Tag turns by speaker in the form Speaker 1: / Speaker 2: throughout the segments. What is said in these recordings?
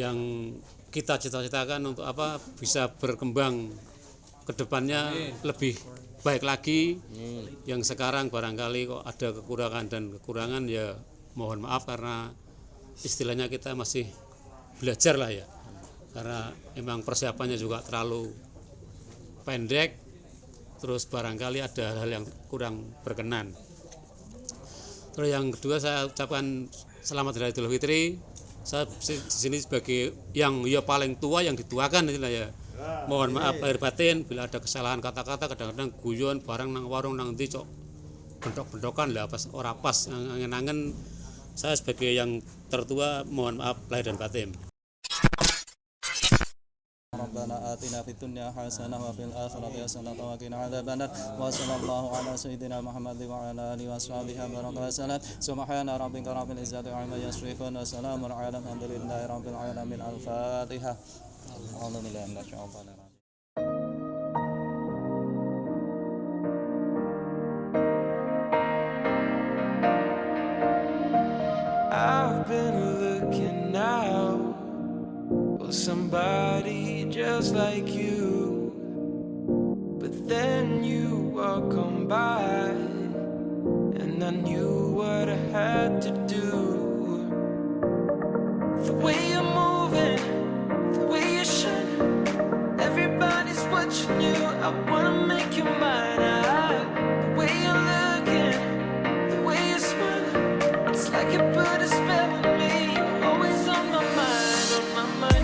Speaker 1: yang kita cita-citakan untuk bisa berkembang ke depannya lebih baik lagi. Yang sekarang barangkali kok ada kekurangan dan kekurangan, ya mohon maaf karena istilahnya kita masih belajar lah ya, karena memang persiapannya juga terlalu pendek, terus barangkali ada hal yang kurang berkenan. Terus yang kedua, saya ucapkan selamat Hari Idul Fitri. Saya di sini sebagai yang paling tua, yang dituakan itulah ya. Mohon maaf lahir batin bila ada kesalahan kata-kata, kadang-kadang guyon barang nang warung nang ndi cok bendok-bendokan lah pas ora pas, angen-angen. Saya sebagai yang tertua mohon maaf lahir dan batin.
Speaker 2: Rabbana atina fid dunya hasanah wa fil akhirati hasanah wa qina adzabannar wa sallallahu ala sayyidina Muhammad wa ala alihi washabihi wasallam. Subhana rabbika rabbil izzati amma yasifun wa salamun ala alhamdulillahi rabbil alamin. Al-Fatihah. Alhamdulillah minasyaitonir rajim.
Speaker 3: I've been looking out for somebody just like you, but then you walk on by and I knew what I had to do. The way you're moving, the way you're shining, everybody's watching you. I wanna make you mine. The way you're looking, the way you're smiling, it's like you put a spell on me. You're always on my mind, on my mind.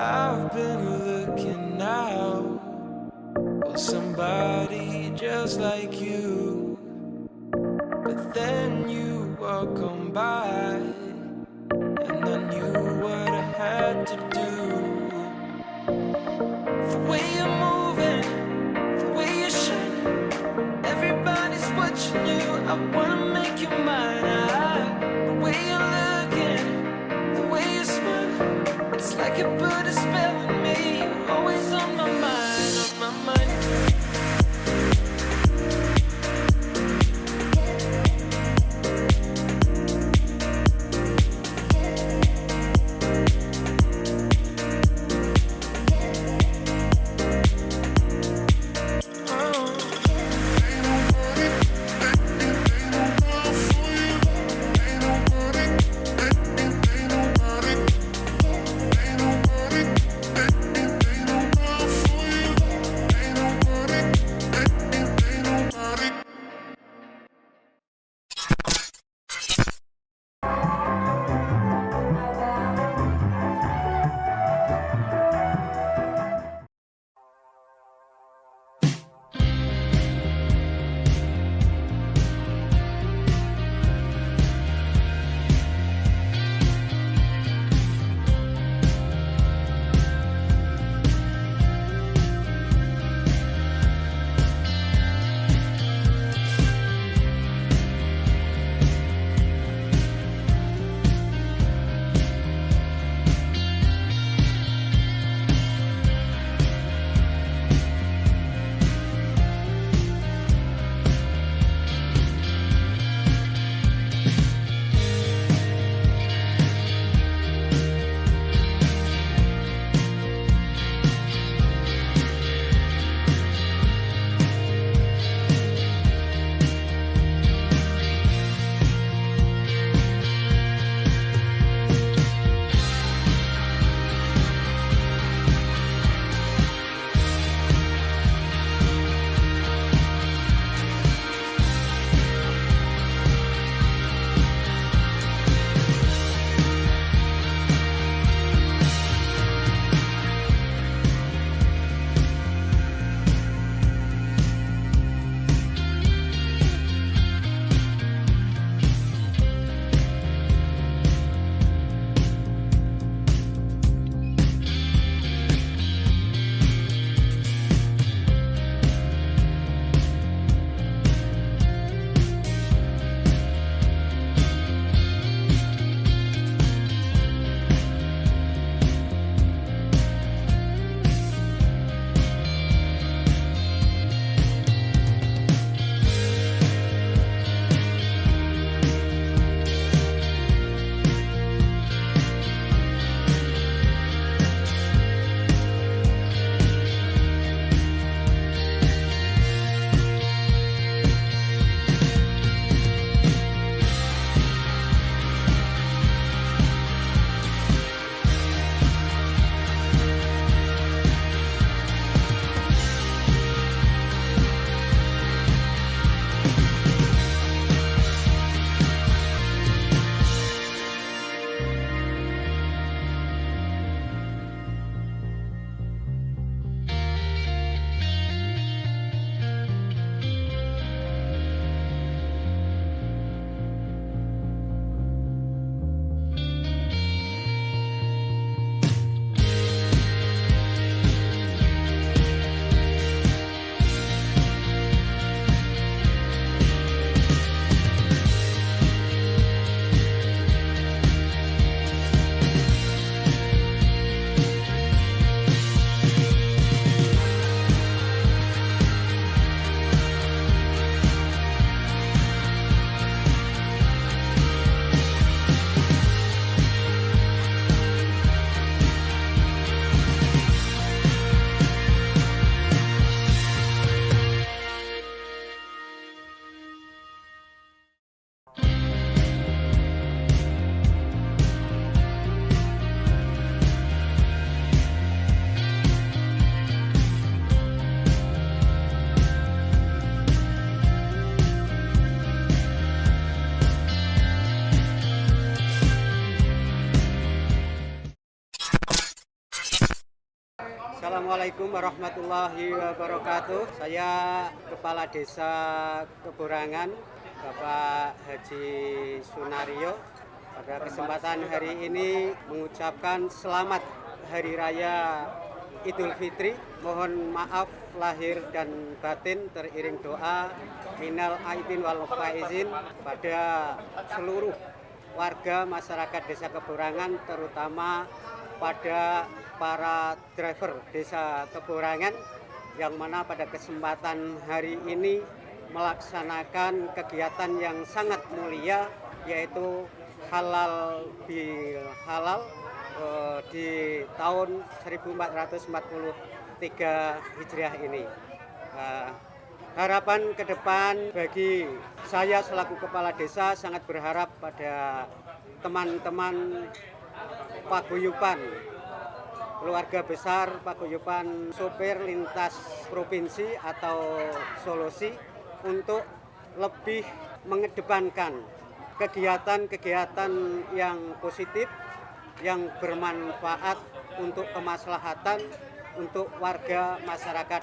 Speaker 3: I've been looking out for somebody just like you, but then you walk on by and I knew what I had to do. The way you're moving, the way you're shining, everybody's watching you. I wanna make you mine. The way you're looking, the way you're smiling, it's like you put a spell on me. You're always on my mind, on my mind.
Speaker 4: Assalamualaikum warahmatullahi wabarakatuh. Saya Kepala Desa Keborangan, Bapak Haji Sunario. Pada kesempatan hari ini mengucapkan selamat Hari Raya Idul Fitri. Mohon maaf lahir dan batin, teriring doa minal aidin wal faizin pada seluruh warga masyarakat Desa Keborangan, terutama pada para driver Desa Keborangan yang mana pada kesempatan hari ini melaksanakan kegiatan yang sangat mulia, yaitu halal bil halal di tahun 1443 Hijriah ini. Harapan ke depan bagi saya selaku kepala desa sangat berharap pada teman-teman paguyuban keluarga besar paguyuban sopir lintas provinsi atau solusi untuk lebih mengedepankan kegiatan-kegiatan yang positif, yang bermanfaat untuk kemaslahatan untuk warga masyarakat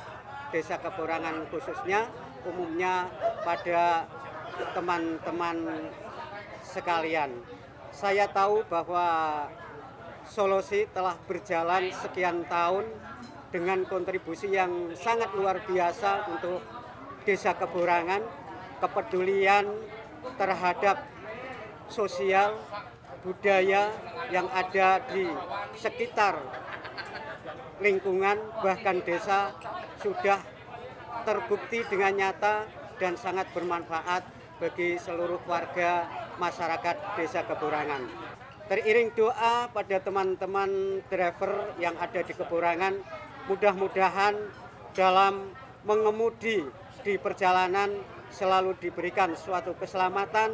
Speaker 4: Desa Keborangan khususnya, umumnya pada teman-teman sekalian. Saya tahu bahwa Solusi telah berjalan sekian tahun dengan kontribusi yang sangat luar biasa untuk Desa Keborangan, kepedulian terhadap sosial, budaya yang ada di sekitar lingkungan, bahkan desa sudah terbukti dengan nyata dan sangat bermanfaat bagi seluruh warga masyarakat Desa Keborangan. Teriring doa pada teman-teman driver yang ada di Keborangan, mudah-mudahan dalam mengemudi di perjalanan selalu diberikan suatu keselamatan,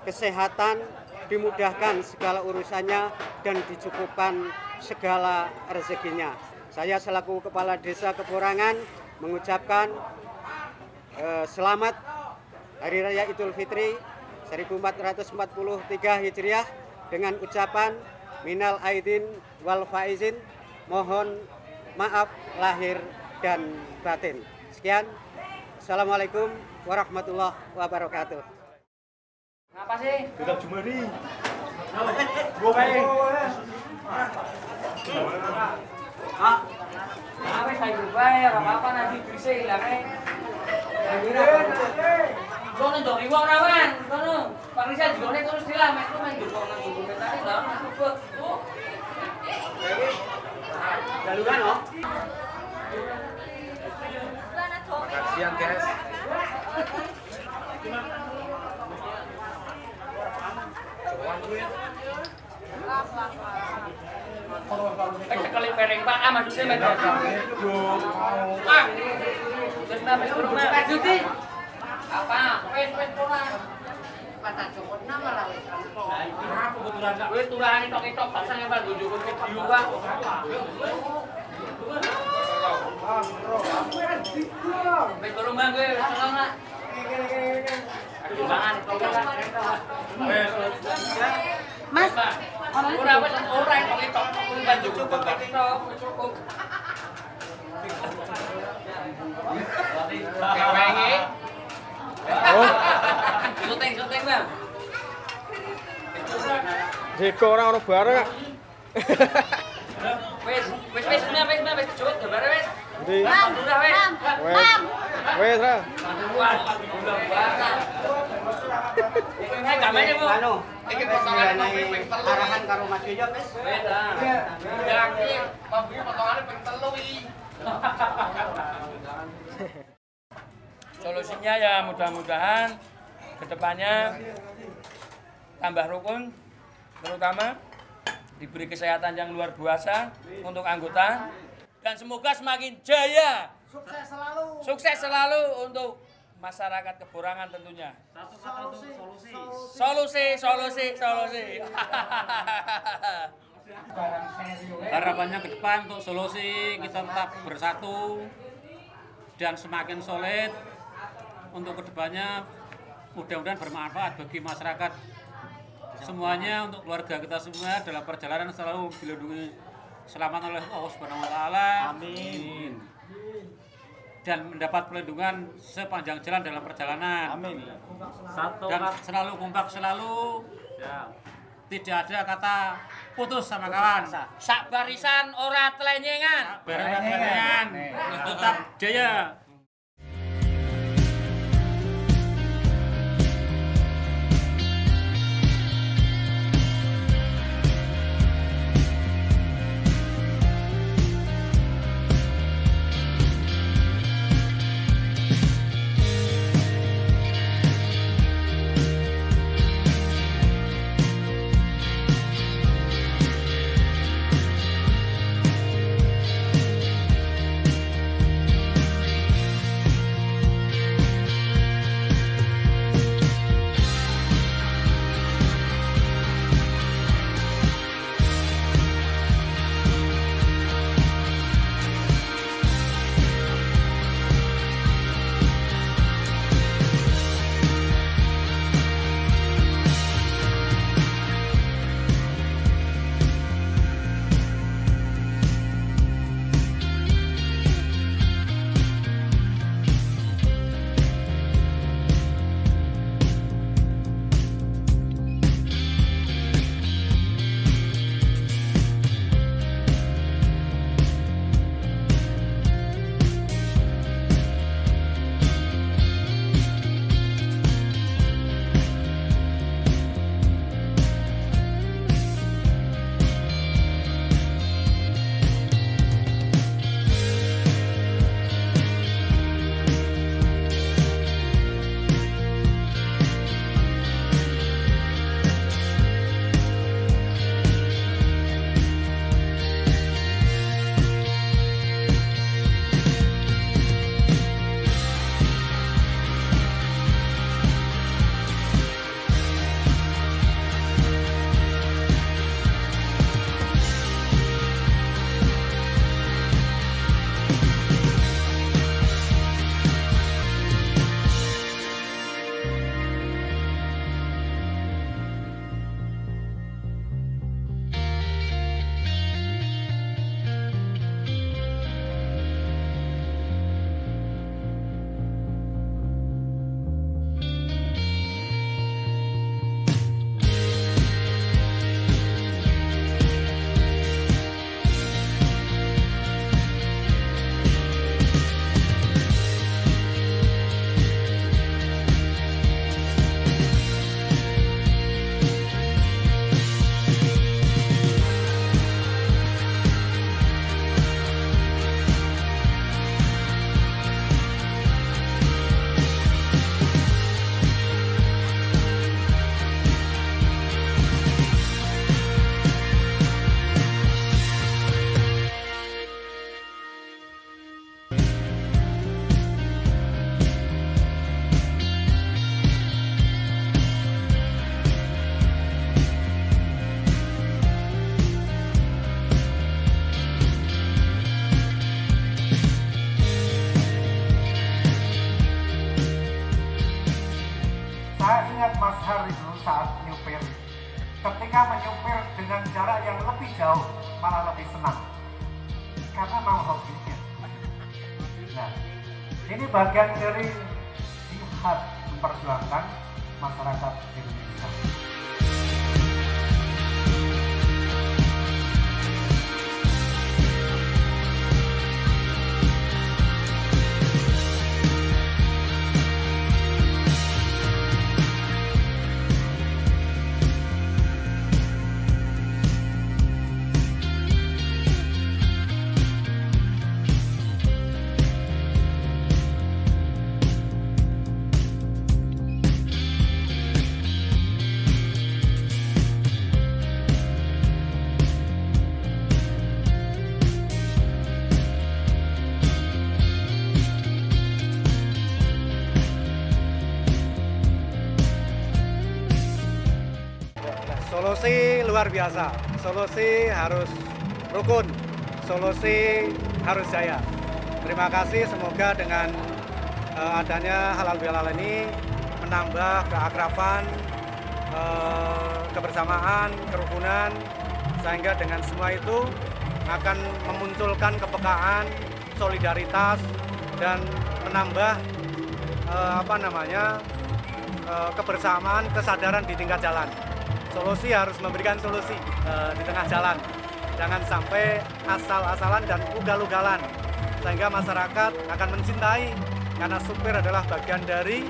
Speaker 4: kesehatan, dimudahkan segala urusannya dan dicukupkan segala rezekinya. Saya selaku Kepala Desa Keborangan mengucapkan selamat Hari Raya Idul Fitri 1443 Hijriah dengan ucapan minal aidin wal faizin, mohon maaf lahir dan batin. Sekian. Assalamualaikum warahmatullahi wabarakatuh.
Speaker 5: Apa sih?
Speaker 6: Tidak cuma di.
Speaker 5: Apa saya berubah ya? Apa nanti bisa hilangnya? Kono dong, iwak rawan. Kono, Pak Rizal juga terus dilamet tuh main juga nang guru tadi lah, masuk tuh.
Speaker 4: Daluran oh.
Speaker 6: Kasihan guys.
Speaker 5: Sekali pereng Pak, maksudnya mereka. Ah, terus namanya rumah. Juti. Apa? Wes turun. Patah cokot nama lah wes. Nah, kebetulan enggak wes turun tok-tok pasang yang baru jukut ke diu Pak. Wes turun Bang gue, tolong nak. Jangan tolong. Mas, orang wes orang tok-tok turun jukut ke tok cukup. Kewengi.
Speaker 6: Oh,
Speaker 5: Syuting Bang.
Speaker 6: Jeko orang bareng.
Speaker 5: Wes jut gambar wes.
Speaker 6: Di.
Speaker 5: Udah wes.
Speaker 6: Wes ra.
Speaker 5: Bulan barang. Ini gambarnya Bu.
Speaker 4: Anu, iki potongan arahan karo Mas Yoyo wis.
Speaker 5: Wes ah. Yang iki potongane ping 3 iki. Solusinya ya mudah-mudahan kedepannya tambah rukun, terutama diberi kesehatan yang luar biasa untuk anggota dan semoga semakin jaya, sukses selalu untuk masyarakat Keborangan tentunya. Solusi.
Speaker 1: Harapannya ke depan untuk Solusi kita tetap bersatu dan semakin solid untuk kedepannya, mudah-mudahan bermanfaat bagi masyarakat semuanya, untuk keluarga kita semua dalam perjalanan selalu dilindungi
Speaker 7: selamat oleh Allah Subhanahu wa taala.
Speaker 2: Amin.
Speaker 7: Dan mendapat perlindungan sepanjang jalan dalam perjalanan.
Speaker 2: Amin.
Speaker 7: Dan selalu kompak selalu. Tidak ada kata putus sama kawan.
Speaker 5: Sak barisan ora telenyengan.
Speaker 7: Bareng-bareng. Tetap jaya.
Speaker 8: Mas Har itu saat nyupir, ketika menyupir dengan jarak yang lebih jauh malah lebih senang karena mau hobinya. Nah, ini bagian dari jihad memperjuangkan masyarakat Indonesia.
Speaker 6: Solusi luar biasa, solusi harus rukun, solusi harus jaya. Terima kasih, semoga dengan adanya halal bihalal ini menambah keakraban, kebersamaan, kerukunan, sehingga dengan semua itu akan memunculkan kepekaan, solidaritas, dan menambah kebersamaan, kesadaran di tingkat jalan. Solusi harus memberikan solusi di tengah jalan. Jangan sampai asal-asalan dan ugal-ugalan, sehingga masyarakat akan mencintai, karena supir adalah bagian dari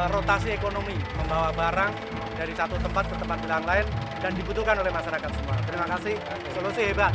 Speaker 6: rotasi ekonomi, membawa barang dari satu tempat ke tempat yang lain dan dibutuhkan oleh masyarakat semua. Terima kasih, solusi hebat.